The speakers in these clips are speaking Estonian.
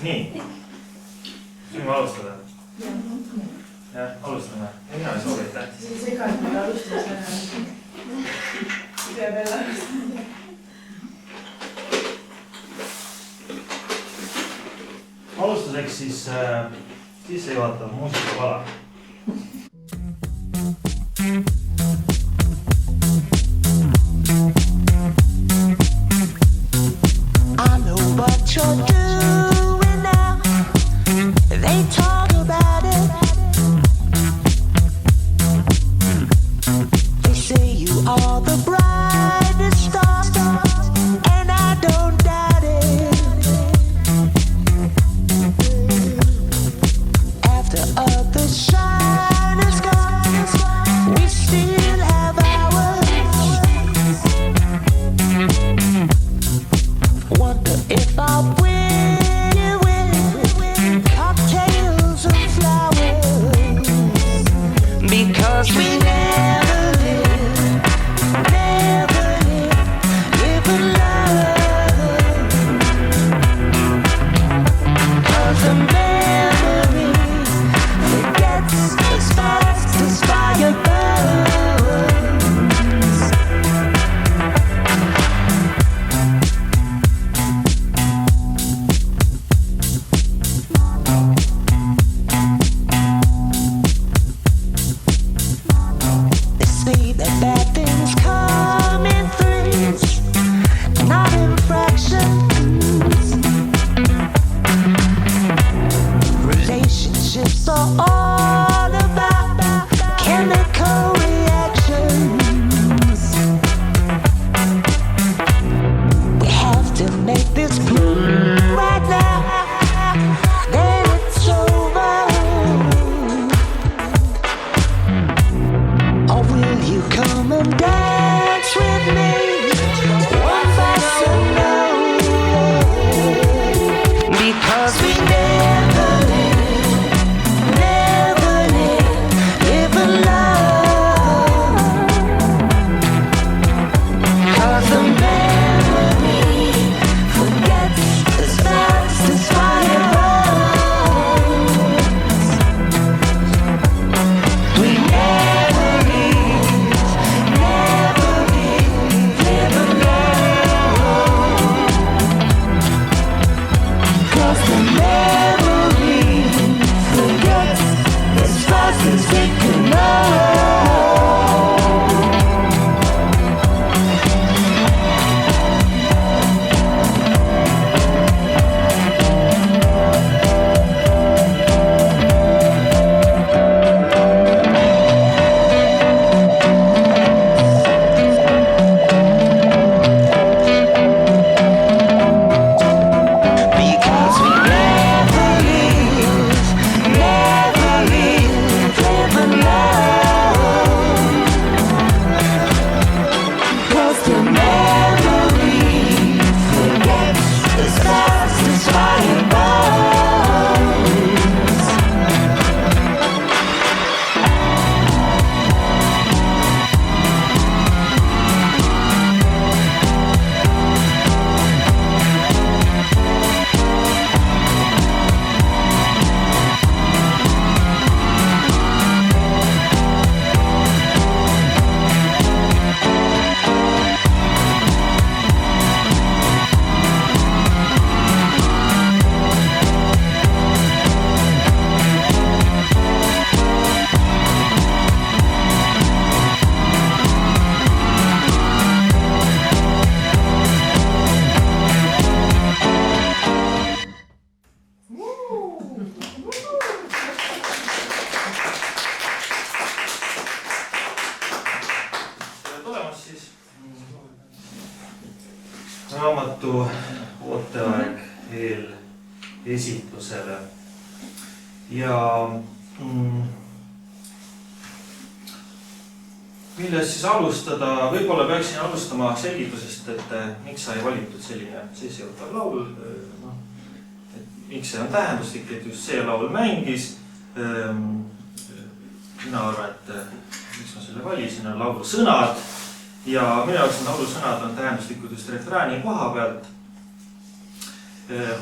Nii, võime alustada? Jah, alustame. Ja mina ei soovita. See ei sega, et meil alustasime. Peab jälle alustama. Alustuseks siis sissejuhatav muusikapala. I know what you're doing now. They talk about it. They say you are the brightest star, and I don't doubt it. After others shine and skies, we still have ours. Wonder if I'll win with cocktails and flowers, because we never live in love. 'Cause the memory forgets as fast as fire burns. They say that bad things come in threes, not in fractions. Relationships are all about chemical reactions. We have to make this bloom right now, then it's over. Or will you come and dance with me? One fast because we never live in love. 'Cause the memory forgets as fast as fire burns. We never live in love. 'Cause the memory forgets as fast as it can know. Because we never live in love. 'Cause the memory forgets as fast as fire burns. Tere tulemast siis raamatu ooteaeg eelesitusele. Ja millest siis alustada? Võib-olla peaksin alustama selgitusest, et miks sai valitud selline sissejuhatav laul. Miks see on tähenduslik, et just see laul mängis. Mina arvan, et miks ma selle valisin, on laulu sõnad. Ja minu jaoks on laulu sõnad on tähenduslikud just refrääni koha pealt.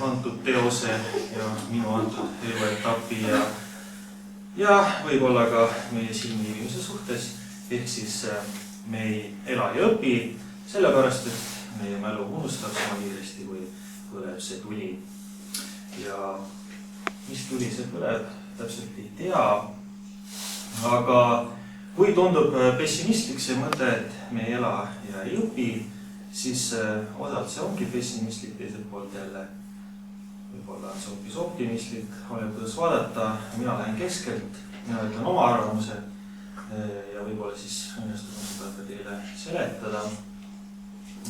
antud teose ja minu antud eluetapi ja võib-olla ka meie siin viibimise suhtes. Ehk siis me ei ela ja õpi, sellepärast, et meie mälu unustab sama kiiresti, kui põleb see tuli. Ja mis tuli see põleb, täpselt ei tea. Aga kui tundub pessimistlik see mõte, et me ei ela ja ei õpi, siis osalt see ongi pessimistlik, teiselt poolt jälle võib-olla on see hoopis optimistlik, oleneb kuidas vaadata. Mina lähen keskelt, mina ütlen oma arvamuse ja võib-olla siis õnnestub seda ka teile seletada.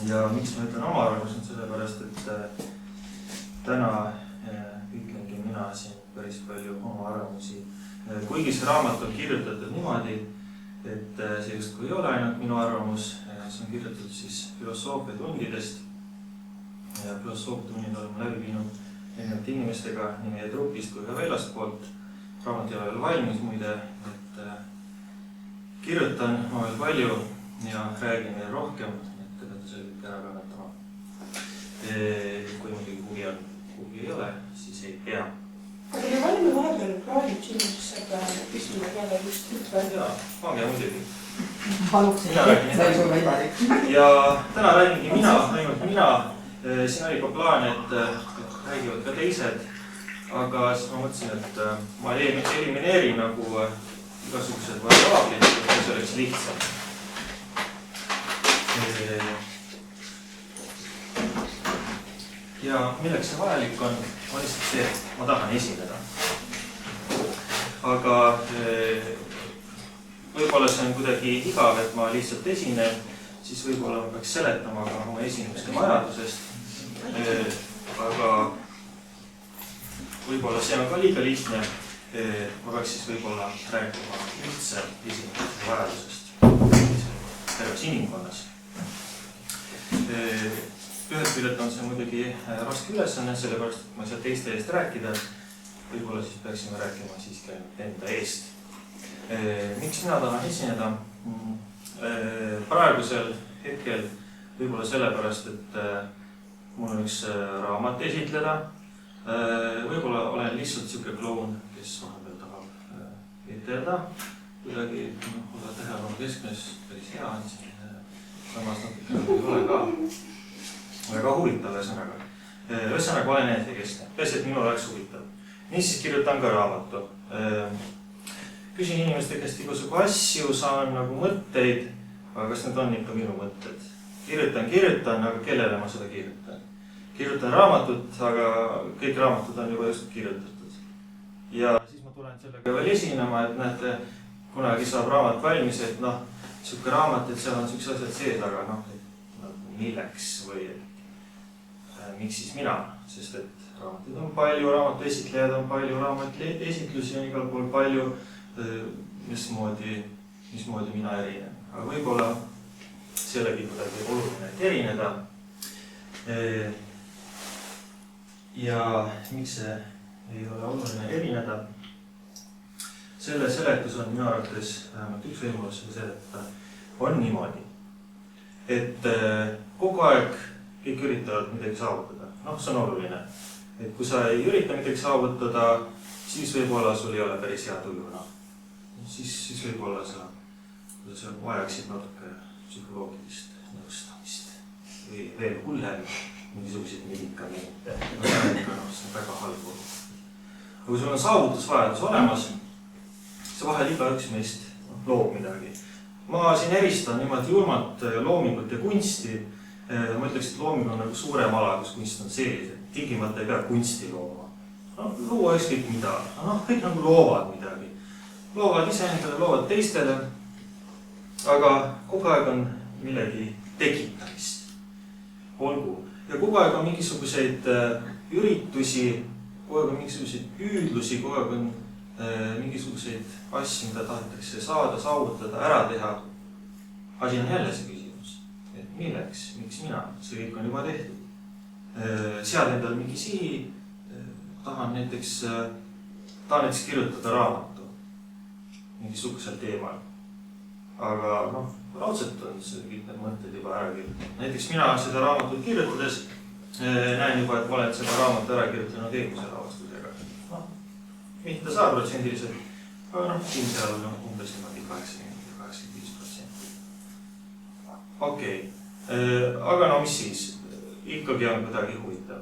Ja miks ma ütlen oma arvamuse on sellepärast, et täna ütlengi mina siin päris palju oma arvamusi. Kuigi see raamat on kirjutatud niimoodi, et see justkui ei ole ainult minu arvamus, see on kirjutatud siis filosoofia tundidest ja filosoofia tunnid oleme läbi viinud erinevate inimestega nii meie trupist kui ka väljastpoolt. Raamat ei ole veel valmis muide, et kirjutan ma veel palju ja räägin veel rohkem, et te peate selle kõik ära kannatama. Kui muidugi huvi on, huvi ei ole, siis ei pea. Aga me valime vahepeal plaanid sinusega küsima peale just ütlema. Jaa, pange muidugi. Paluks, et see on võimalik. Ja täna räägingi mina, ainult mina. Siin oli ka plaan, et räägivad ka teised. Aga siis ma mõtlesin, et ma elimineerin nagu igasugused variaablid, et see oleks lihtsam. Ja milleks see vajalik on lihtsalt see, et ma tahan esineda. Aga võib-olla see on kuidagi igav, et ma lihtsalt esinen, siis võib-olla ma peaks seletama ka oma esinemise vajadusest. Aga võib-olla see on ka liiga lihtne. Ma peaks siis võib-olla rääkima üldse esinemise vajadusest terves inimkonnas. Ühest küljelt on see muidugi raske ülesanne, sellepärast, et ma ei saa teiste eest rääkida. Võib-olla siis peaksime rääkima siiski enda eest. Miks mina tahan esineda? Praegusel hetkel võib-olla sellepärast, et mul on üks raamat esitleda. Võib-olla olen lihtsalt siuke kloun, kes vahepeal tahab etelda. Kuidagi olla tähelepanu keskmes päris hea. Samas natuke ei ole ka. Väga huvitav ühesõnaga. Ühesõnaga olen enesekeskne. Peaasi, et minul oleks huvitav. Niisiis kirjutan ka raamatu. Küsin inimeste käest igasugu asju, saan nagu mõtteid, aga kas need on ikka minu mõtted? Kirjutan, aga kellele ma seda kirjutan? Kirjutan raamatut, aga kõik raamatud on juba just kirjutatud. Ja siis ma tulen sellega veel esinema, et näete, kunagi saab raamat valmis, et siuke raamat, et seal on siukse asjad sees, aga milleks või miks siis mina? Sest et raamatuid on palju, raamatu esitlejad on palju, raamatu esitlusi on igal pool palju, mismoodi mina erinen. Aga võib-olla sellegi kuidagi oluline, et erineda. Ja miks see ei ole oluline erineda? Selle seletus on minu arvates vähemalt üks võimalus seletada on niimoodi, et kogu aeg kõik üritavad midagi saavutada. See on oluline. Et kui sa ei ürita midagi saavutada, siis võib-olla sul ei ole päris hea tuju. Siis võib-olla sa vajaksid natuke psühholoogilist nõustamist või veel hullem mingisuguseid medikamente. See on väga halb olukord. Aga kui sul on saavutusvajadus olemas, siis vahel igaüks meist loob midagi. Ma siin eristan niimoodi julmalt loomingut ja kunsti. Ma ütleks, et looming on nagu suurem ala, kus kunst on sees. Tingimata ei pea kunsti looma. Luua ükskõik mida. Kõik nagu loovad midagi. Loovad iseendale, loovad teistele. Aga kogu aeg on millegi tekitamist. Olgu. Ja kogu aeg on mingisuguseid üritusi, kogu aeg on mingisuguseid püüdlusi, kogu aeg on mingisuguseid asju, mida tahetakse saada, saavutada, ära teha. Asi on jälle see küsimus. Et milleks? Miks mina? See kõik on juba tehtud. Sead endale mingi sihi, tahan näiteks kirjutada raamatu mingisugusel teemal. Aga raudselt on see kõik need mõtted juba ära kirjutatud. Näiteks mina seda raamatut kirjutades näen juba, et ma olen seda raamatu ära kirjutanud eelmise lavastusega. Mitte 100%, aga siin seal umbes 80-85%. Okei. Aga mis siis? Ikkagi on kuidagi huvitav.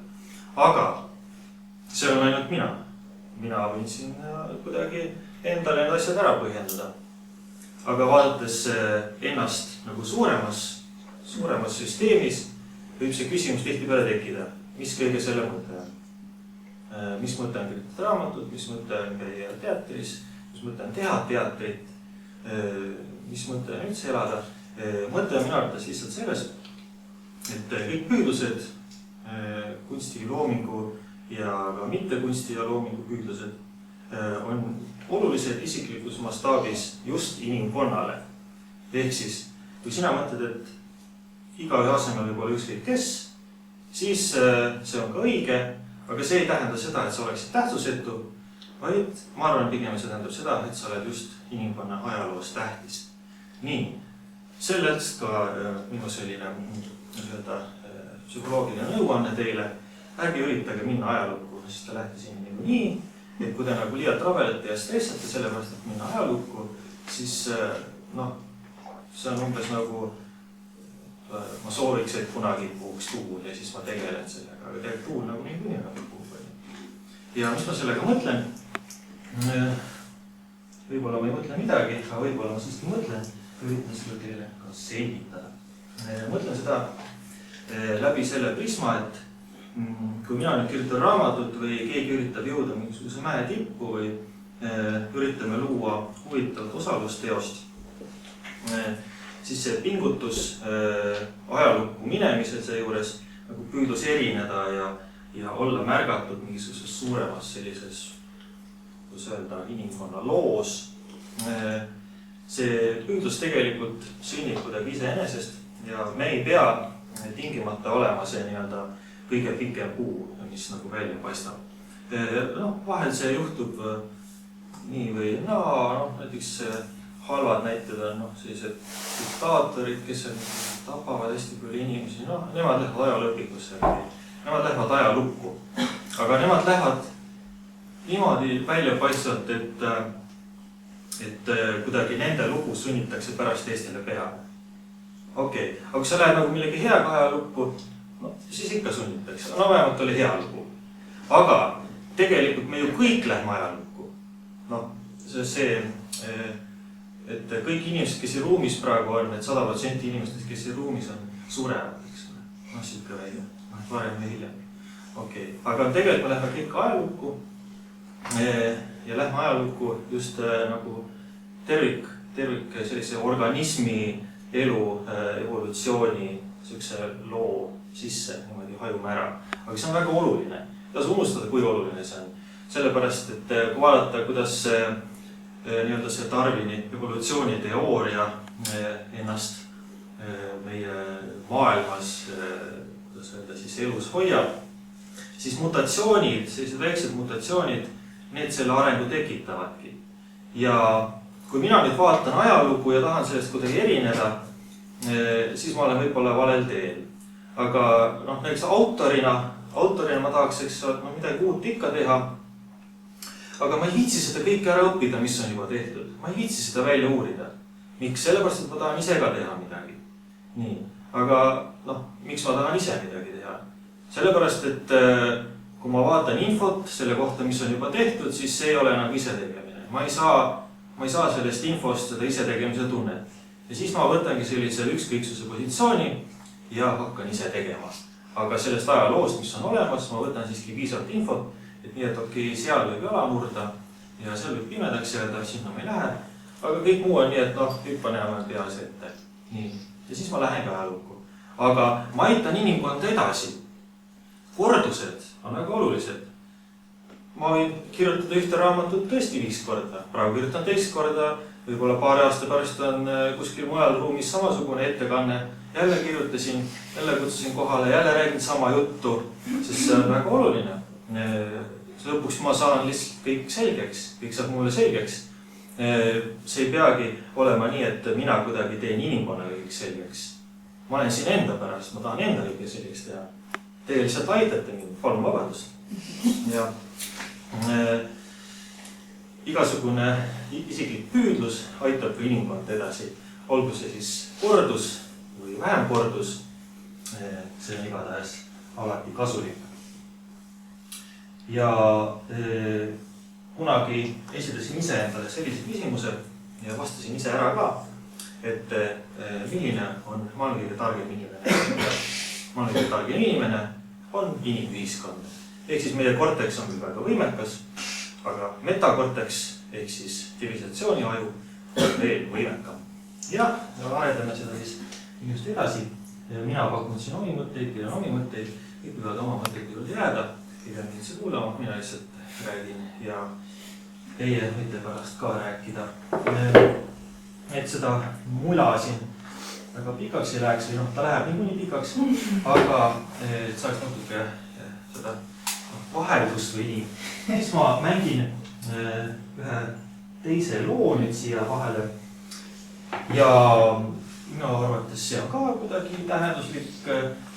Aga see on ainult mina. Mina võin siin kuidagi endale need asjad ära põhjendada. Aga vaadates ennast nagu suuremas süsteemis, võib see küsimus tihtipeale tekkida. Mis kõige selle mõte on? Mis mõte on kirjutada raamatut, mis mõte on käia teatris, mis mõte on teha teatrit, mis mõte on üldse elada. Mõte on minu arvates lihtsalt selles, et kõik püüdlused, kunsti loomingu ja ka mitte kunsti ja loomingu püüdlused on olulised isiklikus mastaabis just inimkonnale. Ehk siis, kui sina mõtled, et igaühe asemel võib olla ükskõik kes, siis see on ka õige, aga see ei tähenda seda, et sa oleksid tähtsusetu, vaid ma arvan pigem see tähendab seda, et sa oled just inimkonna ajaloos tähtis. Nii, sellest ka minu selline psühholoogiline nõuanne teile. Ärge üritage minna ajalukku, sest te lähete siin nii, et kui te nagu liialt rabelete ja stressate sellepärast, et minna ajalukku, siis see on umbes nagu ma sooviks, et kunagi puhuks tuul ja siis ma tegelen sellega, aga tegelikult tuul nagu nii puhub. Ja mis ma sellega mõtlen? Võib-olla ma ei mõtle midagi, aga võib-olla ma siiski mõtlen, üritan seda teile ka selgitada. Mõtlen seda läbi selle prisma, et kui mina nüüd kirjutan raamatut või keegi üritab jõuda mingisuguse mäe tippu või üritame luua huvitavat osalusteost, siis see pingutus ajalukku minemisel seejuures nagu püüdlus erineda ja olla märgatud mingisuguses suuremas sellises, kuidas öelda, inimkonna loos. See püüdlus tegelikult sünnib kuidagi iseenesest ja me ei pea tingimata olema see nii-öelda kõige pikem puu, mis nagu välja paistab. Vahel see juhtub nii või näiteks halvad näited on sellised diktaatorid, kes tapavad hästi palju inimesi. Nemad lähevad ajalõpikusse, nemad lähevad ajalukku. Aga nemad lähevad niimoodi välja paistvalt, et kuidagi nende lugu sunnitakse pärast Eestile peale. Okei, aga kui sa lähed nagu millegi heaga ajalukku, siis ikka sunnitakse. Vähemalt oli hea lugu. Aga tegelikult me ju kõik lähme ajalukku. Et kõik inimesed, kes siin ruumis praegu on, et 100% inimestest, kes siin ruumis on, surevad, eks ole. Siuke välja, varem või hiljem. Okei, aga tegelikult me lähme kõik ajalukku ja lähme ajalukku just nagu tervik sellise organismi elu, evolutsiooni, siukse loo sisse, niimoodi hajume ära. Aga see on väga oluline. Taas unustada, kui oluline see on. Sellepärast, et kui vaadata, kuidas see Darwini evolutsiooniteooria ennast meie maailmas, kuidas öelda, siis elus hoiab, siis mutatsioonid, sellised väiksed mutatsioonid, need selle arengu tekitavadki. Ja kui mina nüüd vaatan ajalugu ja tahan sellest kuidagi erineda, siis ma olen võib-olla valel teel. Aga näiteks autorina ma tahaks, midagi uut ikka teha. Aga ma ei viitsi seda kõike ära õppida, mis on juba tehtud. Ma ei viitsi seda välja uurida. Miks? Sellepärast, et ma tahan ise ka teha midagi. Nii. Aga miks ma tahan ise midagi teha? Sellepärast, et kui ma vaatan infot selle kohta, mis on juba tehtud, siis see ei ole enam ise tegemine. Ma ei saa sellest infost seda ise tegemise tunnet. Ja siis ma võtangi sellisel ükskõiksuse positsiooni ja hakkan ise tegema. Aga sellest ajaloost, mis on olemas, ma võtan siiski piisavalt infot, et nii, et seal võib jala murda ja seal võib pimedaks jääda, sinna ma ei lähe. Aga kõik muu on nii, et hüppan enam peas ette. Nii. Ja siis ma lähen ka ajalukku. Aga ma aitan inimkonda edasi. Kordused on väga olulised. Ma võin kirjutada ühte raamatut tõesti 5 korda. Praegu kirjutan 2 korda, võib-olla paari aasta pärast on kuskil mujal ruumis samasugune ettekanne. Jälle kirjutasin, jälle kutsusin kohale, jälle räägin sama juttu, sest see on väga oluline. Lõpuks ma saan lihtsalt kõik selgeks, kõik saab mulle selgeks. See ei peagi olema nii, et mina kuidagi teen inimkonna kõik selgeks. Ma olen siin enda pärast, ma tahan enda kõige selgeks teha. teie lihtsalt aitate mind, palun vabandust. Ja igasugune isiklik püüdlus aitab ka inimkonda edasi. Olgu see siis kordus või vähem kordus, see on igatahes alati kasulik. Ja kunagi esitasin ise endale sellise küsimuse ja vastasin ise ära ka, et milline on maailma kõige targem inimene. Maailma kõige targem inimene on inimühiskond. Ehk siis meie korteks on küll väga võimekas, aga metakorteks ehk siis divisatsiooni aju on veel võimekam. Ja arendame seda siis just edasi. Mina pakun siin omi mõtteid, teil on omi mõtteid, kõik võivad oma mõtteid küll jääda, ei pea mind see kuulama, mina lihtsalt räägin ja teie võite pärast ka rääkida. Et seda mula siin väga pikaks ei läheks või ta läheb niikuinii pikaks, aga et saaks natuke seda vaheldust või nii. Siis ma mängin ühe teise loo nüüd siia vahele ja minu arvates see on ka kuidagi tähenduslik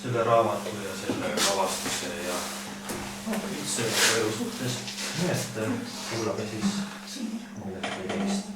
selle raamatu ja selle avastuse ja üldse elu suhtes. Nii et kuulame siis midagi teist.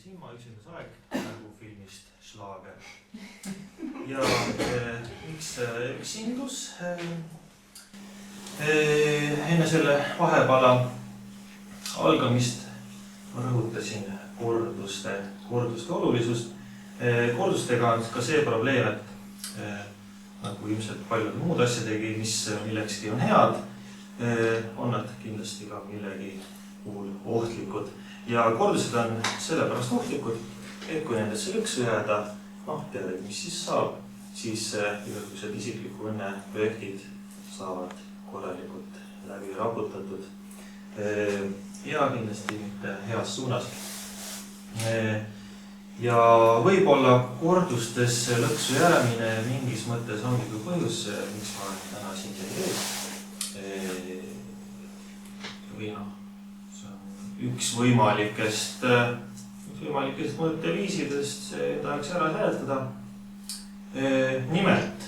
silma üksindas aeg nagu filmist Schlager. Ja miks üksindus? Enne selle vahepala algamist ma rõhutasin korduste olulisust. Kordustega on ka see probleem, et nagu ilmselt paljud muud asjadegi, mis millekski on head, on nad kindlasti ka millegi puhul ohtlikud. Ja kordused on sellepärast ohtlikud, et kui nendesse lõksu jääda, teada, mis siis saab, siis igasugused isikliku õnne projektid saavad korralikult läbi raputatud ja kindlasti mitte heas suunas. Ja võib-olla kordustesse lõksu jäämine mingis mõttes ongi kui põhjus, miks ma täna siin teie ees. Või see on üks võimalikest mõtteviisidest, see tahaks ära seletada. Nimelt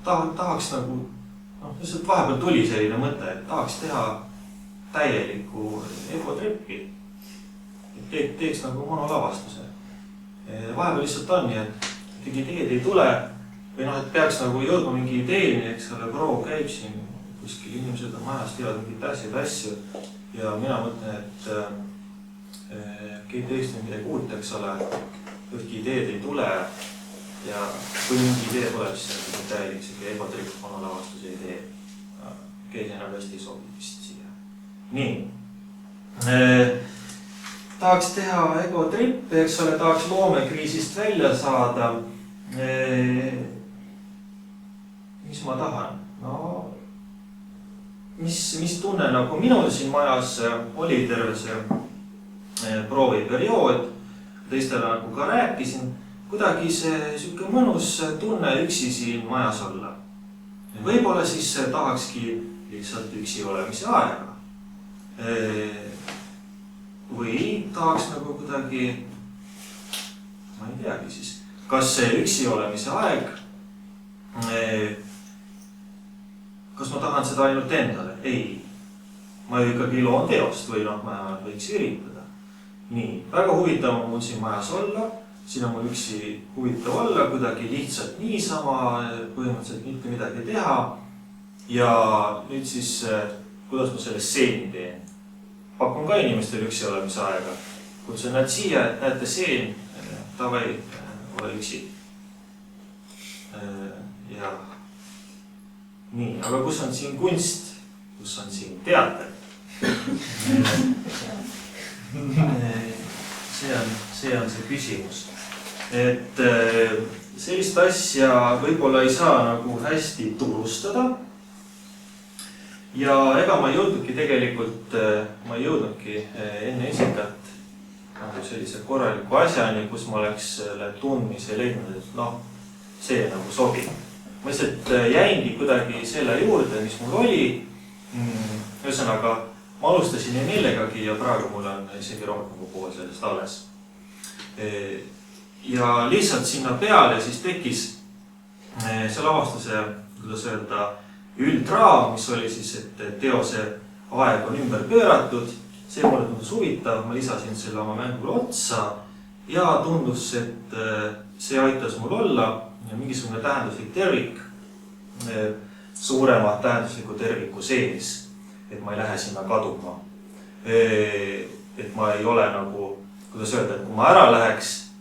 tahaks nagu, lihtsalt vahepeal tuli selline mõte, et tahaks teha täielikku egotrippi. Teeks nagu monolavastuse. Vahepeal lihtsalt on nii, et ideed ei tule või et peaks nagu jõudma mingi ideeni, eks ole, proov käib siin kuskil, inimesed on majas, teevad mingit asju ja mina mõtlen, et keegi tõesti midagi uut, eks ole, ühtki ideed ei tule ja kui mingi idee tuleb, siis on täielik selline egotripp, monolavastuse idee. Keegi enam hästi ei sobi vist siia. Nii. Tahaks teha egotrippe, eks ole, tahaks loomekriisist välja saada. Mis ma tahan? Mis tunne nagu minul siin majas oli terve see prooviperiood, teistele nagu ka rääkisin, kuidagi see siuke mõnus tunne üksi siin majas olla. Võib-olla siis tahakski lihtsalt üksi olemise aega. Või tahaks nagu kuidagi, ma ei teagi siis, kas see üksi olemise aeg, kas ma tahan seda ainult endale? Ei. Ma ju ikkagi loon teost või ma võiks üritada. Nii, väga huvitav on mul siin majas olla, siin on mul üksi huvitav olla, kuidagi lihtsalt niisama, põhimõtteliselt mitte midagi teha. Ja nüüd siis, kuidas ma selle seeni teen? Pakun ka inimestel üksi olemise aega. Kutsun nad siia, et näete seen, tavai, ole üksi. Ja nii, aga kus on siin kunst? Kus on siin teater? See on see küsimus. Et sellist asja võib-olla ei saa nagu hästi turustada. Ja ega ma ei jõudnudki tegelikult, enne esikat nagu sellise korraliku asjani, kus ma oleks selle tundmise leidnud, et see nagu sobib. Ma lihtsalt jäingi kuidagi selle juurde, mis mul oli. Ühesõnaga, ma alustasin millegagi ja praegu mul on isegi rohkem kui pool sellest alles. Ja lihtsalt sinna peale siis tekkis see lavastuse, kuidas öelda, üldraam, mis oli siis, et teose aeg on ümber pööratud. See mulle tundus huvitav, ma lisasin selle oma mängule otsa ja tundus, et see aitas mul olla mingisugune tähenduslik tervik suurema tähendusliku terviku sees, et ma ei lähe sinna kaduma. Et ma ei ole nagu, kuidas öelda, et kui ma ära läheks,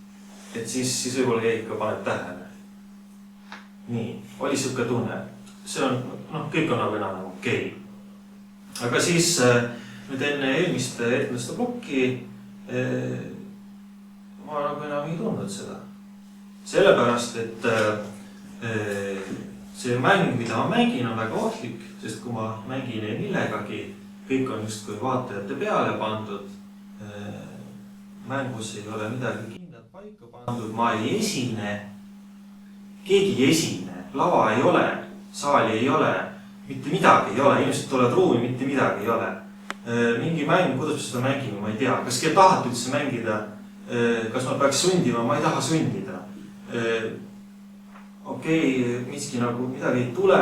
et siis võib-olla keegi ka paneb tähele. Nii, oli siuke tunne. See on, kõik on nagu enam okei. Aga siis nüüd enne eelmist etmeste plokki ma nagu enam ei tundnud seda. Sellepärast, et see mäng, mida ma mängin, on väga ohtlik, sest kui ma mängin millegagi, kõik on just kui vaatajate peale pandud. Mängus ei ole midagi kindlat paika pandud, ma ei esine, keegi ei esine, lava ei ole, saali ei ole, mitte midagi ei ole, inimesed tulevad ruumi, mitte midagi ei ole. Mingi mäng, kuidas seda mängime, ma ei tea, kas keegi tahad üldse mängida, kas ma peaks sundima, ma ei taha sundida. Okei, midagi ei tule,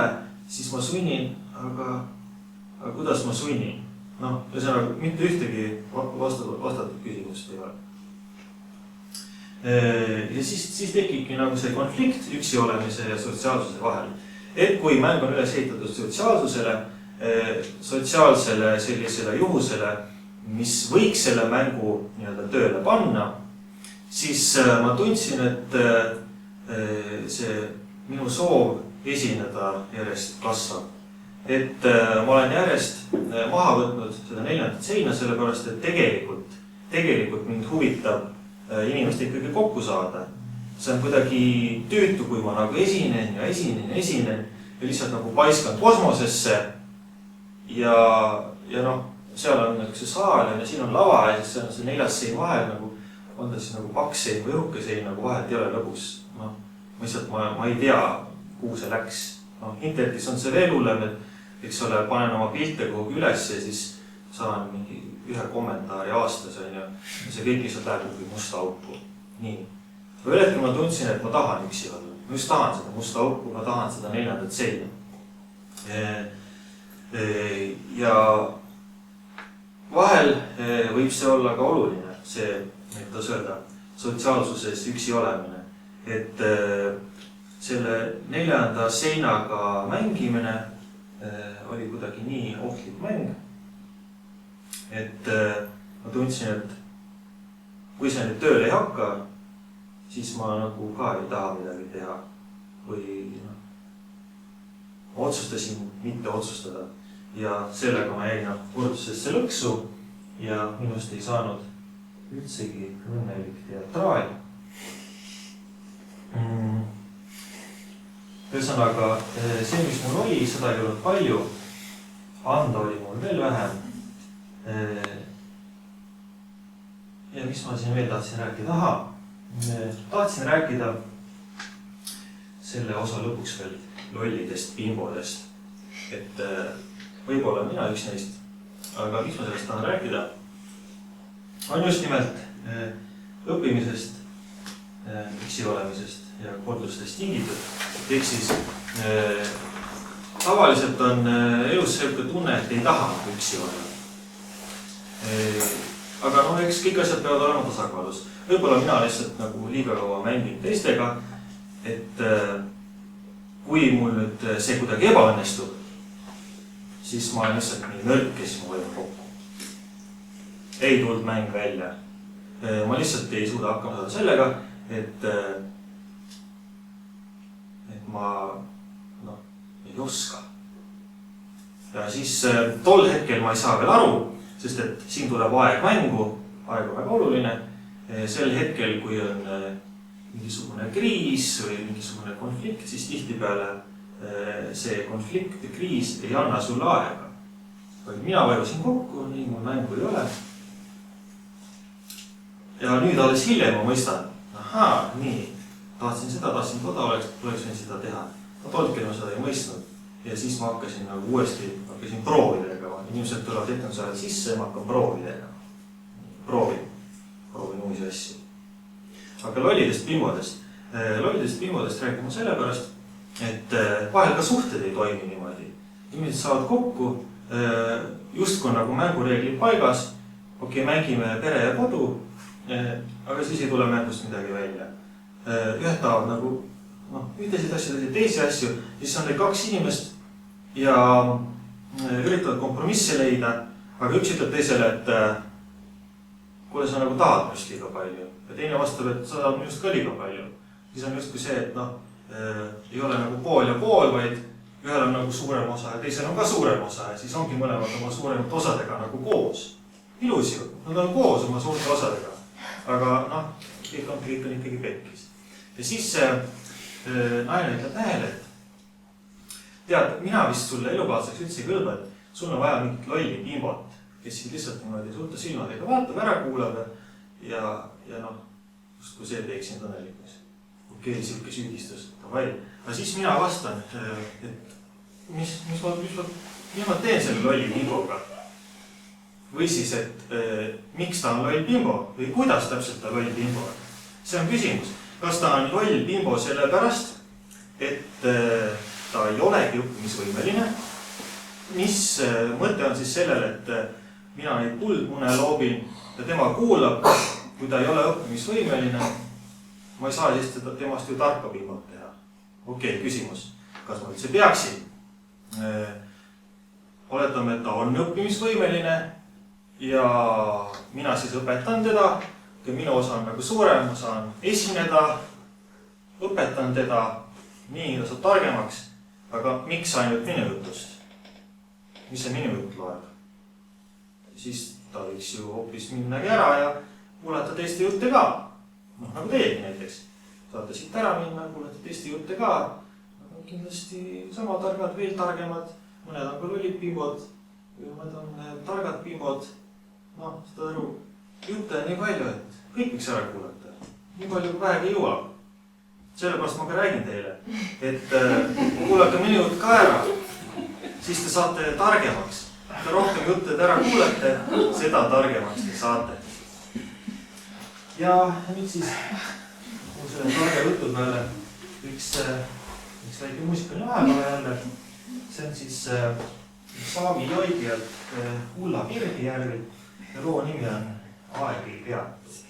siis ma sunnin, aga kuidas ma sunnin? noh, ühesõnaga mitte ühtegi vastatud küsimust ei ole. Ja siis tekibki nagu see konflikt üksi olemise ja sotsiaalsuse vahel. Et kui mäng on üles ehitatud sotsiaalsele sellisele juhusele, mis võiks selle mängu nii-öelda tööle panna, siis ma tundsin, et see minu soov esineda järjest kasvab. Et ma olen järjest maha võtnud seda 4. seina, sellepärast, et tegelikult mind huvitab inimest ikkagi kokku saada. See on kuidagi tüütu, kui ma nagu esinen ja lihtsalt nagu paiskan kosmosesse ja noh, seal on nagu see saal ja siin on lava ja siis on see 4. sein vahel nagu, on ta siis nagu paks sein või õhuke sein nagu vahet ei ole lõbus. Noh, lihtsalt ma ei tea, kuhu see läks. Noh, internetis on see veel hullem, et eks ole, panen oma pilte kuhugi üles ja siis saan mingi 1 kommentaari aastas ja see kõik lihtsalt läheb mingi musta auku. Nii. Ühel hetkel ma tundsin, et ma tahan üksi olla. Ma just tahan seda musta auku, ma tahan seda 4. seina. Ja vahel võib see olla ka oluline, see, kuidas öelda, sotsiaalsuses üksi olemine. Et selle 4. seinaga mängimine oli kuidagi nii ohtlik mäng, et ma tundsin, et kui see nüüd tööle ei hakka, siis ma nagu ka ei taha midagi teha või ma otsustasin mitte otsustada ja sellega ma jäin võrdlusesse lõksu ja minust ei saanud üldsegi õnnelik teatraal. Ühesõnaga, see, mis mul oli, seda ei olnud palju, anda oli mul veel vähem. Ja mis ma siin veel tahtsin rääkida? Tahtsin rääkida selle osa lõpuks veel lollidest bimbodest. Et võib-olla mina üks neist, aga miks ma sellest tahan rääkida, on just nimelt õppimisest, üksi olemisest ja kordustest tingitud. Ehk siis tavaliselt on elus selline tunne, et ei taha üksi olla. Aga noh, eks kõik asjad peavad olema tasakaalus. Võib-olla mina lihtsalt nagu liiga kaua mängin teistega, et kui mul nüüd see kuidagi ebaõnnestub, siis ma olen lihtsalt nii nõrk ja siis ma võin kokku. Ei tulnud mäng välja. Ma lihtsalt ei suuda hakkama saada sellega, et ma ei oska. Ja siis tol hetkel ma ei saa veel aru, sest et siin tuleb aeg mängu, aeg on väga oluline. Sel hetkel, kui on mingisugune kriis või mingisugune konflikt, siis tihtipeale see konflikt ja kriis ei anna sulle aega. Mina vajusin kokku, nii mul mängu ei ole. Ja nüüd alles hiljem ma mõistan, nii, tahtsin seda, tahtsin toda, oleks võin seda teha. Ma tolkel ma seda ei mõistnud. Ja siis ma hakkasin nagu uuesti proovidega. Inimesed tulevad hetken saavad sisse ja ma hakkan proovidega. Proovin uusi asju. Aga lollidest bimbodest räägime sellepärast, et vahel ka suhted ei toimi niimoodi. Inimesed saavad kokku, justkui nagu mängureeglid paigas, mängime pere ja kodu, aga siis ei tule mängust midagi välja. Ühed tahavad nagu ühtesid asju, teisi asju, siis on neil 2 inimest ja üritavad kompromisse leida, aga üks ütleb teisele, et kuule, sa nagu tahad minust liiga palju. Ja teine vastab, et sa tahad minust ka liiga palju. Siis on justkui see, et ei ole nagu pool ja pool, vaid ühel on nagu suurem osa ja teisel on ka suurem osa ja siis ongi mõlemad oma suuremate osadega nagu koos. Ilus ju, nad on koos oma suurte osadega, aga kõik on ikkagi pekkis. Ja siis naine ütleb tähele, et tead, mina vist sulle elukaaseks üldse ei kõlba, et sul on vaja mingit lolli bimbot, kes siin lihtsalt niimoodi suurte silmadega vaatab, ära kuulab ja just kui see teeks sind õnnelikuks. Okei, siuke süüdistus, davai. Aga siis mina vastan, et mis ma teen selle lolli bimboga? Või siis, et miks ta on loll bimbo või kuidas täpselt ta loll bimbo on? See on küsimus. Kas ta on loll bimbo sellepärast, et ta ei olegi õppimisvõimeline? Mis mõte on siis sellel, mina neid kuldmune loobin ja tema kuulab, kui ta ei ole õppimisvõimeline, ma ei saa siis temast ju tarka piimalt teha. Okei, küsimus, kas ma üldse peaksin? Oletame, et ta on õppimisvõimeline ja mina siis õpetan teda, kui minu osa on nagu suurem, ma saan esineda, õpetan teda, nii ta saab targemaks, aga miks ainult minu jutust? Mis see minu jutt loeb? Siis ta võiks ju hoopis minnagi ära ja kuulata teiste jutte ka. Nagu teiegi näiteks. Saate siit ära minna, kuulata teiste jutte ka. Kindlasti sama targad, veel targemad. Mõned on ka lollid piimod, mõned on targad piimod. Seda aru, jutte on nii palju, et kõik võiks ära kuulata. Nii palju kui vähegi jõuab. Sellepärast ma ka räägin teile, et kuulake minu jutt ka ära, siis te saate targemaks. Te rohkem jutte ära kuulete, seda targemaks te saate. Ja nüüd siis on selle targa jutu peale üks väike muusikaline vahepeal jälle. See on siis Saavi Joigialt Ulla Kirgi järgi ja loo nimi on Aeg ei peatu.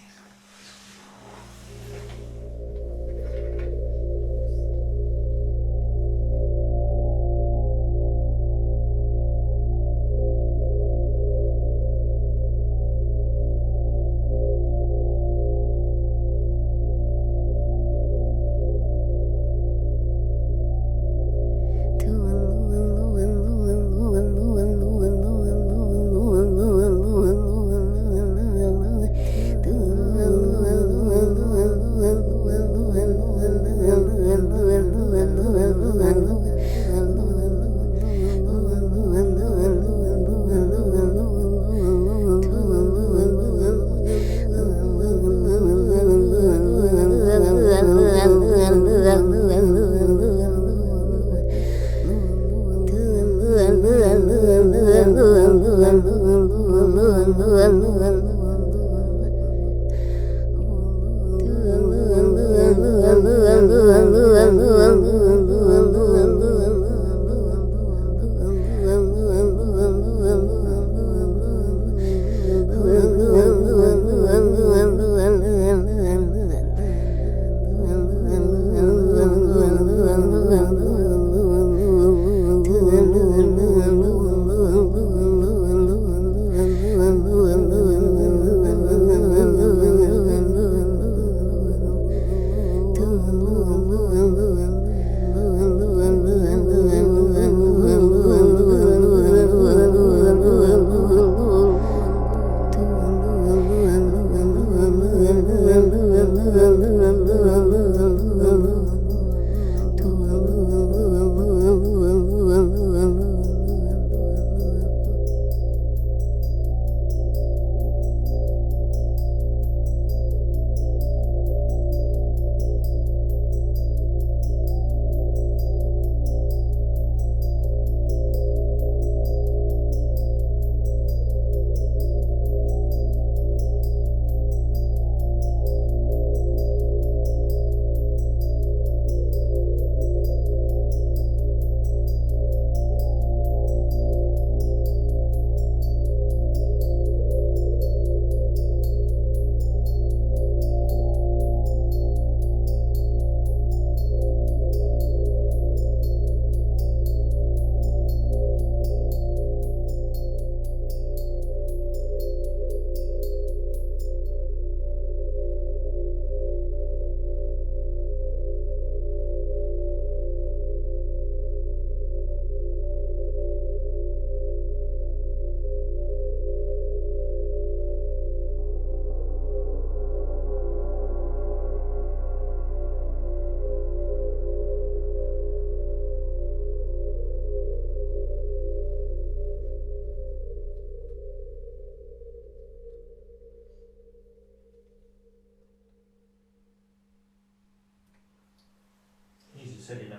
Selline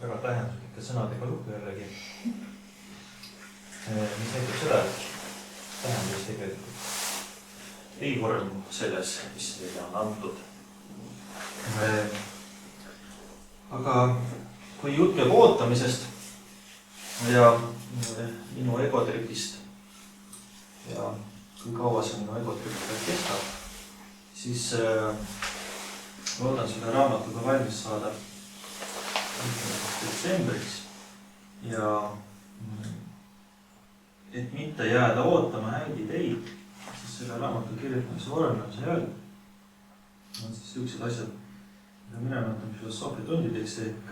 väga tähenduslike sõnadega lugu jällegi, mis näitab seda, et tähendus tegelikult ei vormu selles, mis teile on antud. Aga kui jutt käib ootamisest ja minu egotripist ja kui kaua see minu egotrüpp kestab, siis loodan selle raamatuga valmis saada detsembriks ja et mitte jääda ootama häid ideid, siis selle raamatu kirjutamise vorm on see öelda. On siis sellised asjad, mida mina mõtlen filosoofiatundideks, ehk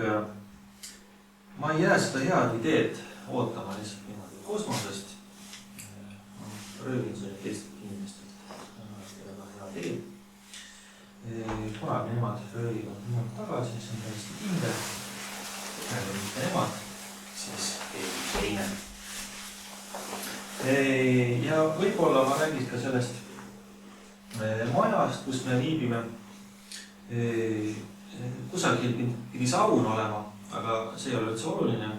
ma ei jää seda head ideed ootama lihtsalt niimoodi kosmosest. Röövin selle teistelt inimestelt väga hea idee. Kunagi nemad röövivad minult tagasi, see on täiesti kindel. Mitte nemad, siis keegi teine. Ja võib-olla ma räägis ka sellest majast, kus me viibime. Kusagil pidi saun olema, aga see ei ole üldse oluline.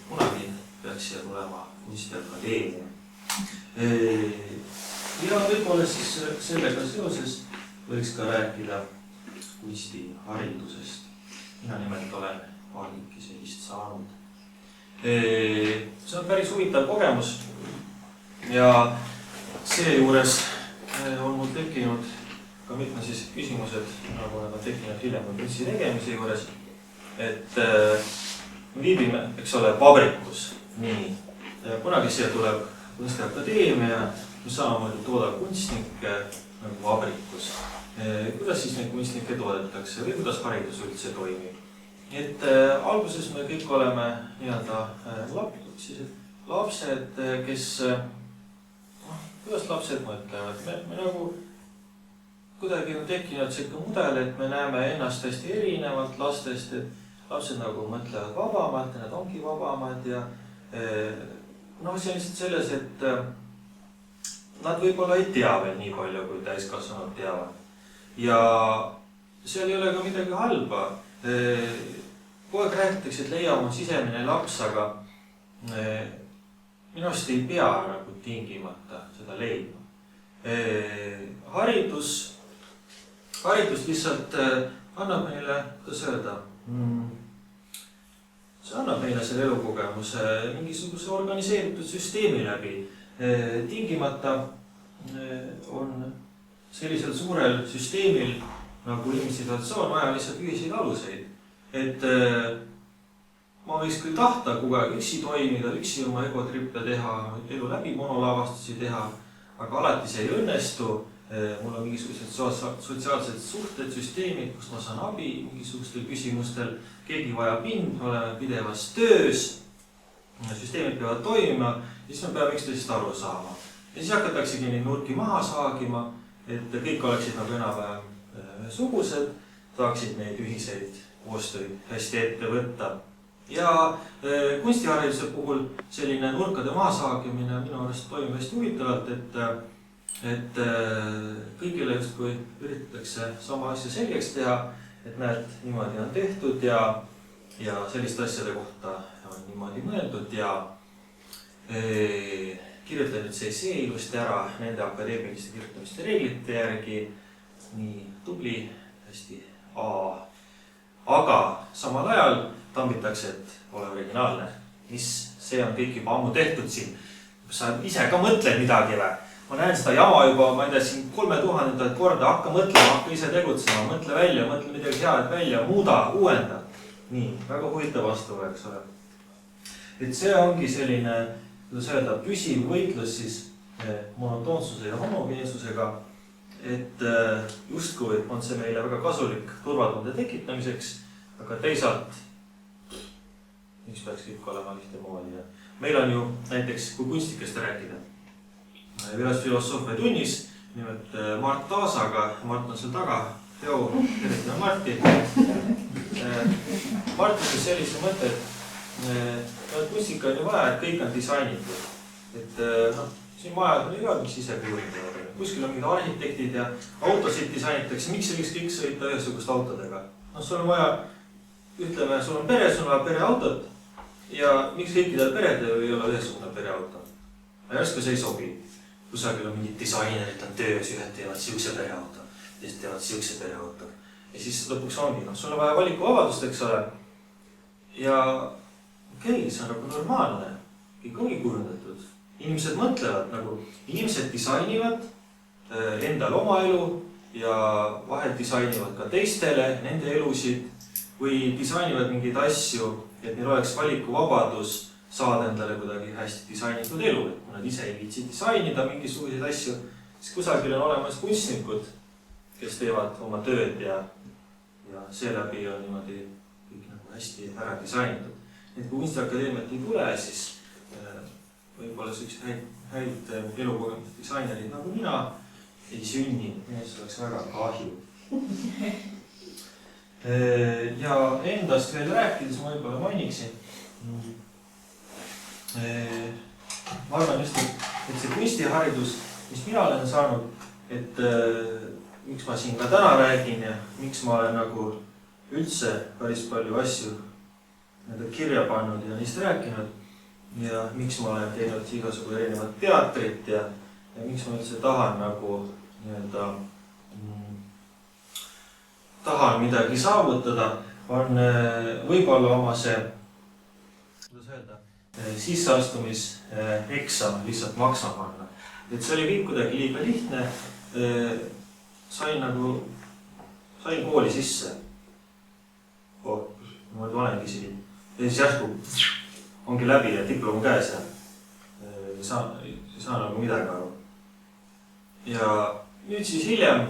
Kunagi peaks siia tulema kunstiakadeemia. Ja võib-olla siis sellega seoses võiks ka rääkida kunstiharidusest. Mina nimelt olen paarniki sellist saanud. See on päris huvitav kogemus ja seejuures on mul tekkinud ka mitmed siis küsimused, nagu nad on tekkinud hiljem kunsti tegemise juures, et me viibime, eks ole, vabrikus. Nii. Kunagi siia tuleb kunstiakadeemia, mis samamoodi toodab kunstnikke nagu vabrikus. Kuidas siis neid kunstnikke toodetakse või kuidas haridus üldse toimib? Et alguses me kõik oleme nii-öelda lapsed, kes, kuidas lapsed mõtlevad? Me nagu kuidagi on tekkinud selline mudel, et me näeme ennast hästi erinevalt lastest, et lapsed nagu mõtlevad vabamalt ja nad ongi vabamad ja see on lihtsalt selles, et nad võib-olla ei tea veel nii palju, kui täiskasvanud teavad. Ja seal ei ole ka midagi halba. Kogu aeg räägitakse, et leia oma sisemine laps, aga minu arust ei pea nagu tingimata seda leidma. Haridus lihtsalt annab meile, kuidas öelda, see annab meile selle elukogemuse mingisuguse organiseeritud süsteemi läbi. Tingimata on sellisel suurel süsteemil nagu inimtsivilisatsioon vaja lihtsalt ühiseid aluseid. Et ma võiks küll tahta kogu aeg üksi toimida, üksi oma egotrippe teha, elu läbi monolavastusi teha, aga alati see ei õnnestu. Mul on mingisugused sotsiaalsed suhted, süsteemid, kus ma saan abi mingisugustel küsimustel. Keegi vajab mind, me oleme pidevas töös, süsteemid peavad toimima, siis me peame üksteisest aru saama. Ja siis hakataksegi neid nurki maha saagima, et kõik oleksid nagu enam-vähem sugused, saaksid neid ühiseid koostöid hästi ette võtta. Ja kunstihariduse puhul selline nurkade maasaagimine minu arust toimub hästi huvitavalt, et kõigile justkui üritatakse sama asja selgeks teha, et näed, niimoodi on tehtud ja selliste asjade kohta on niimoodi mõeldud ja kirjutan nüüd see ilusti ära nende akadeemiliste kirjutamiste reeglite järgi. Nii tubli, hästi A. Aga samal ajal tambitakse, et ole originaalne. Mis see on kõik juba ammu tehtud siin. Sa ise ka mõtled midagi või? Ma näen seda jama juba, ma ei tea, siin 3000 korda, hakka mõtlema, hakka ise tegutsema, mõtle välja, mõtle midagi head välja, muuda, uuenda. Nii, väga huvitav vastu, eks ole. Et see ongi selline, kuidas öelda, püsiv võitlus siis monotoonsuse ja homogeensusega, et justkui on see meile väga kasulik turvatunde tekitamiseks, aga teisalt, miks peaks kõik olema ühtemoodi. Meil on ju näiteks, kui kunstnikest rääkida, filosoofia tunnis, nimelt Mart Taasaga, Mart on seal taga, Teo, tervitan Marti. Mart ütles sellise mõtte, et kunstnika on ju vaja, et kõik on disainitud. Et siin majas on iga, mis ise kujundada. Kuskil on mingid arhitektid ja autosid disainitakse, miks see võiks kõik sõita ühesugust autodega? Sul on vaja, ütleme, sul on pere, sul on vaja pereautot ja miks kõikidel peredel ei ole ühesugune pereauto? Järsku see ei sobi. Kusagil on mingid disainerid on töös, ühed teevad siukse pereauto, teised teevad siukse pereauto. Ja siis lõpuks ongi, sul on vaja valikuvabadust, eks ole. Ja okei, see on nagu normaalne. Kõik ongi kujundatud. inimesed mõtlevad nagu, inimesed disainivad endal oma elu ja vahel disainivad ka teistele nende elusid või disainivad mingeid asju, et neil oleks valikuvabadus saada endale kuidagi hästi disainitud elu, et kui nad ise ei viitsi disainida mingisuguseid asju, siis kusagil on olemas kunstnikud, kes teevad oma tööd ja seeläbi on niimoodi kõik nagu hästi ära disainitud. Et kui Kunstiakadeemiat ei tule, siis võib-olla sellised häid elukogemused disainerid nagu mina ei sünni, millest oleks väga kahju. Ja endast veel rääkides ma võib-olla mainiksin. Ma arvan just, et see kunstiharidus, mis mina olen saanud, et miks ma siin ka täna räägin ja miks ma olen nagu üldse päris palju asju kirja pannud ja neist rääkinud ja miks ma olen teinud igasugu erinevat teatrit ja miks ma üldse tahan nagu tahan midagi saavutada, on võib-olla oma see, kuidas öelda, sisseastumiseksam lihtsalt maksma panna. Et see oli kõik kuidagi liiga lihtne, sain kooli sisse. Ma nüüd olengi siin. Ja siis järsku ongi läbi ja diplom käes ja ei saa nagu midagi aru. Ja nüüd siis hiljem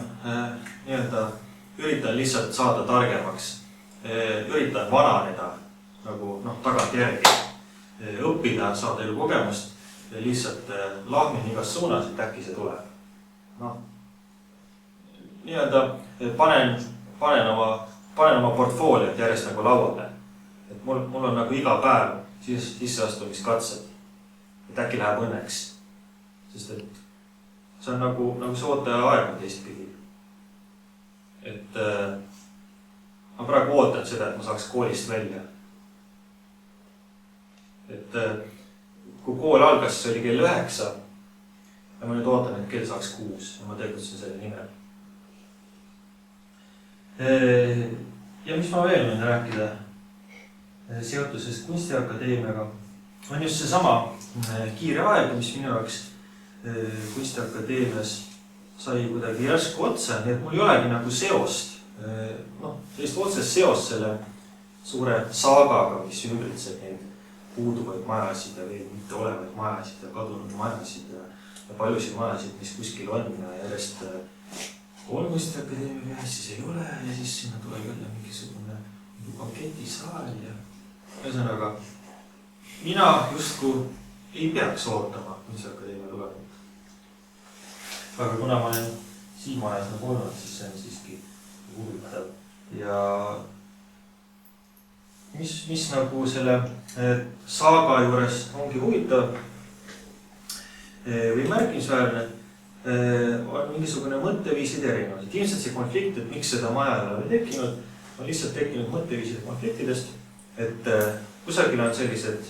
üritan lihtsalt saada targemaks. Üritan vananeda nagu tagantjärgi. Õppida, saada elu kogemust ja lihtsalt lahmin igas suunas, et äkki see tuleb. Panen oma portfooliot järjest nagu lauale. Et mul on nagu iga päev sisseastumiskatsed, et äkki läheb õnneks. Sest et see on nagu see ootaja aeg on teistpidi. Et ma praegu ootan seda, et ma saaks koolist välja. Et kui kool algas, siis oli kell 9 ja ma nüüd ootan, et kell saaks 6 ja ma tegutsen selle nimel. Ja mis ma veel võin rääkida seotusest Kunstiakadeemiaga, on just seesama kiire aeg, mis minu jaoks Kunstiakadeemias sai kuidagi järsku otsa, nii et mul ei olegi nagu seost, sellist otsest seost selle suure saagaga, mis ümbritseb neid puuduvaid majasid ja veel mitte olevaid majasid ja kadunud majasid ja paljusid majasid, mis kuskil on ja järjest on Kunstiakadeemia ühes, siis ei ole ja siis sinna tuleb jälle mingisugune banketisaal ja ühesõnaga mina justkui ei peaks ootama Kunstiakadeemia tulemist. Aga kuna ma olen siin majas nagu olnud, siis see on siiski huvitav ja mis nagu selle saaga juures ongi huvitav või märkimisväärne, on mingisugune mõtteviisid erinevad. Ilmselt see konflikt, et miks seda maja ei ole tekkinud, on lihtsalt tekkinud mõtteviiside konfliktidest, et kusagil on sellised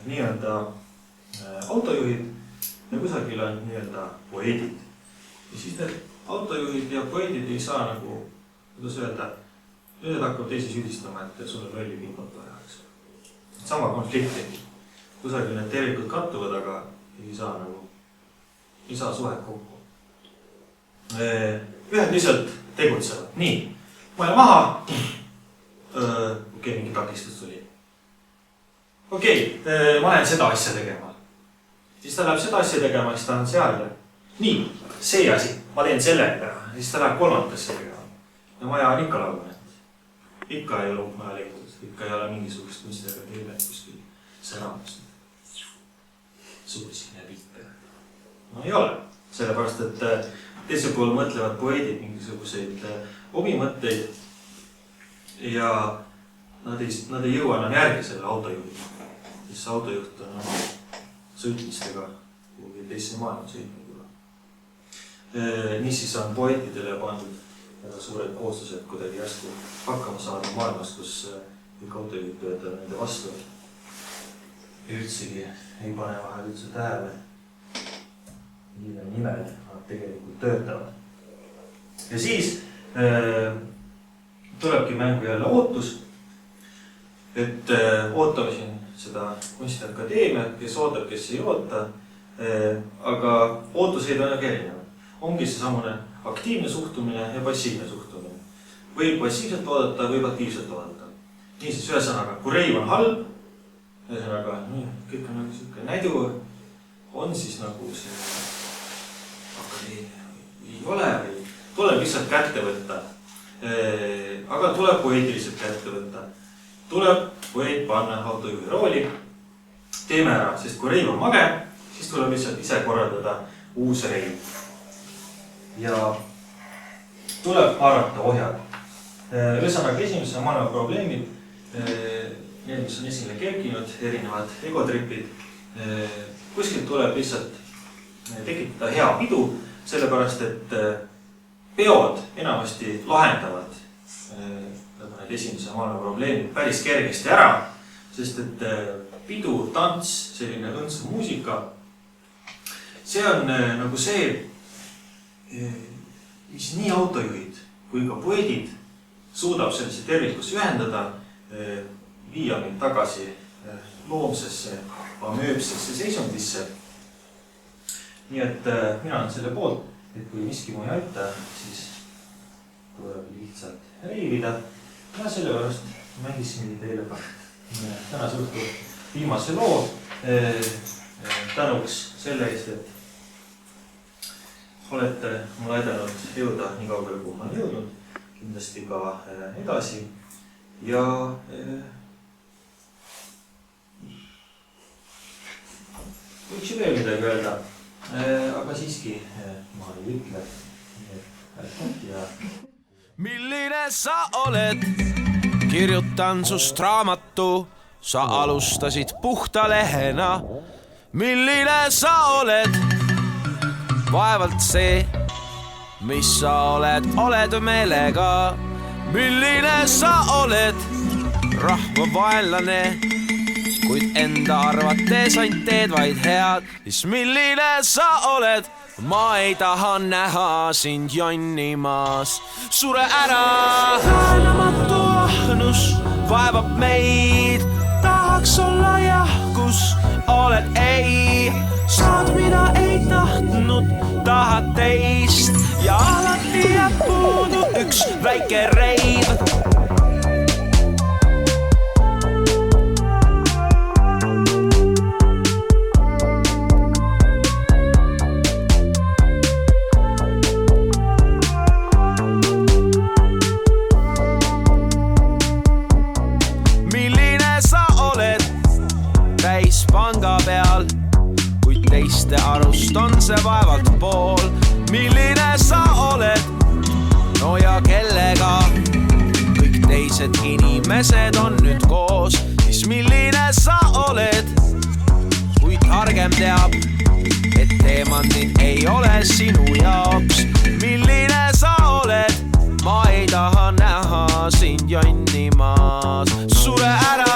nii-öelda autojuhid ja kusagil on nii-öelda poeedid. Ja siis need autojuhid ja poeedid ei saa nagu, kuidas öelda, ühed hakkab teisi süüdistama, et sul on lolli pingot vaja, eks. Sama konflikti. Kusagil need tervikud kattuvad, aga ei saa suhet kokku. Ühed lihtsalt tegutsevad. Nii, ma olen maha. Okei, mingi takistus tuli. Okei, ma lähen seda asja tegema. Siis ta läheb seda asja tegema, siis ta on seal. Nii, see asi, ma teen selle ära. Siis ta läheb kolmandasse tegema. Ja maja on ikka lagunenud. Ikka ei ole maja leitud. Ikka ei ole mingisugust Kunstiakadeemiat kuskil säramust. Suulisine pilte. No ei ole. Sellepärast, et teisel pool mõtlevad poeedid mingisuguseid obimõtteid ja nad ei jõua enam järgi selle autojuhid. Siis autojuht on sõitmistega kuhugi teisse maailma sõitmikule. Niisiis on poeetidele pandud väga suured kohustused kuidagi järsku hakkama saada maailmas, kus kõik autojuhid töötavad nende vastu. Ja üldsegi ei pane vahel üldse tähele, mille nimel nad tegelikult töötavad. Ja siis tulebki mängu jälle ootus, et ootame siin seda kunstiakadeemiat, kes ootab, kes ei oota. Aga ootuseid on aga erinevad. Ongi see samune aktiivne suhtumine ja passiivne suhtumine. Võib passiivselt oodata, võib aktiivselt oodata. Niisiis, ühesõnaga, kui reiv on halb, ühesõnaga, kõik on nagu selline näidu, on siis nagu see, aga ei ole või tuleb lihtsalt kätte võtta. Aga tuleb poeetiliselt kätte võtta. Tuleb poeet panna autojuhi rooli, teeme ära, sest kui reiv on mage, siis tuleb lihtsalt ise korraldada uus reiv. Ja tuleb haarata ohjad. Ühesõnaga, esimese maailma probleemid, need, mis on esile kerkinud, erinevad egotripid. Kuskilt tuleb lihtsalt tekitada hea pidu, sellepärast, et peod enamasti lahendavad need esimese maailma probleemid päris kergesti ära, sest et pidu, tants, selline õnds muusika, see on nagu see, mis nii autojuhid kui ka poedid suudab sellise tervikus ühendada, viia meid tagasi loomsesse, amööbsesse seisundisse. Nii et mina olen selle poolt, et kui miski mu ei aita, siis tuleb lihtsalt reivida. Ja sellepärast mängisin teile ka tänase õhtu viimase loo tänuks selle eest, et olete mulle aidanud jõuda nii kaugele, kuhu ma olen jõudnud. Kindlasti ka edasi ja võiks ju veel midagi öelda, aga siiski ma ei ütle. Ja... Milline sa oled? Kirjutan sust raamatu, sa alustasid puhta lehena. Milline sa oled? Vaevalt see, mis sa oled meelega. Milline sa oled? Rahvavaenlane, kuid enda arvates ainult teed vaid head. Siis milline sa oled? Ma ei taha näha sind jonnimas. Sure ära! Väänamatu ahnus vaevab meid. Tahaks olla jah, kus oled ei. Saad mida ei tahtnud, tahad teist. Ja alati jääb puudu üks väike reiv. Panga peal, kuid teiste arust on see vaevalt pool. Milline sa oled? No ja kellega? Kõik teised inimesed on nüüd koos. Siis milline sa oled? Kuid targem teab, et teemandid ei ole sinu jaoks. Milline sa oled? Ma ei taha näha sind jonnimas. Sure ära!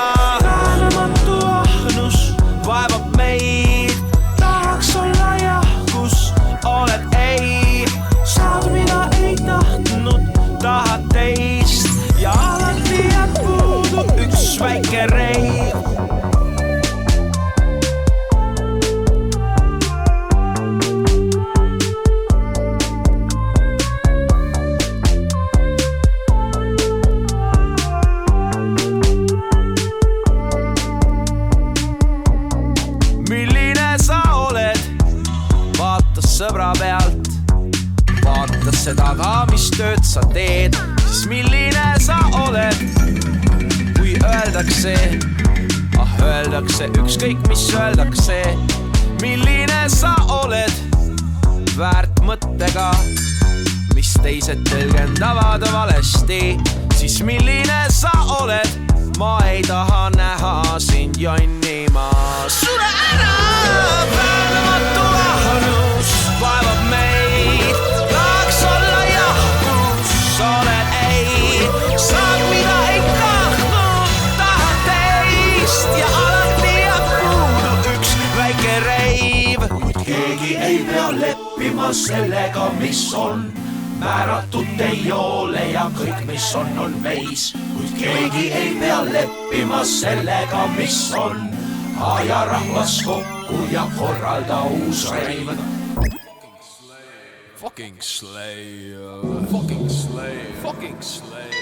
Väänamatu ahnus vaevab meid. Tahaks olla jah, kus oled ei. Saad mida ei tahtnud, tahad teist. Ja alati jääb puudu üks väike reiv. Sõbra pealt, vaata seda ka, mis tööd sa teed. Siis milline sa oled? Kui öeldakse, öeldakse ükskõik mis öeldakse. Milline sa oled? Väärt mõttega, mis teised tõlgendavad valesti. Siis milline sa oled? Ma ei taha näha sind jonnimas. Sure ära! Väänamatu ahnus vaevab meid. Tahaks olla jah, kus oled ei. Saad mida ei tahtnud, tahad teist. Ja alati jääb puudu üks väike reiv. Kuid keegi ei pea leppima sellega, mis on. Määratud ei ole ja kõik, mis on veis. Kuid keegi ei pea leppima sellega, mis on. aja rahvas kokku ja korralda uus reiv. Fucking slay, fucking slay, fucking slay.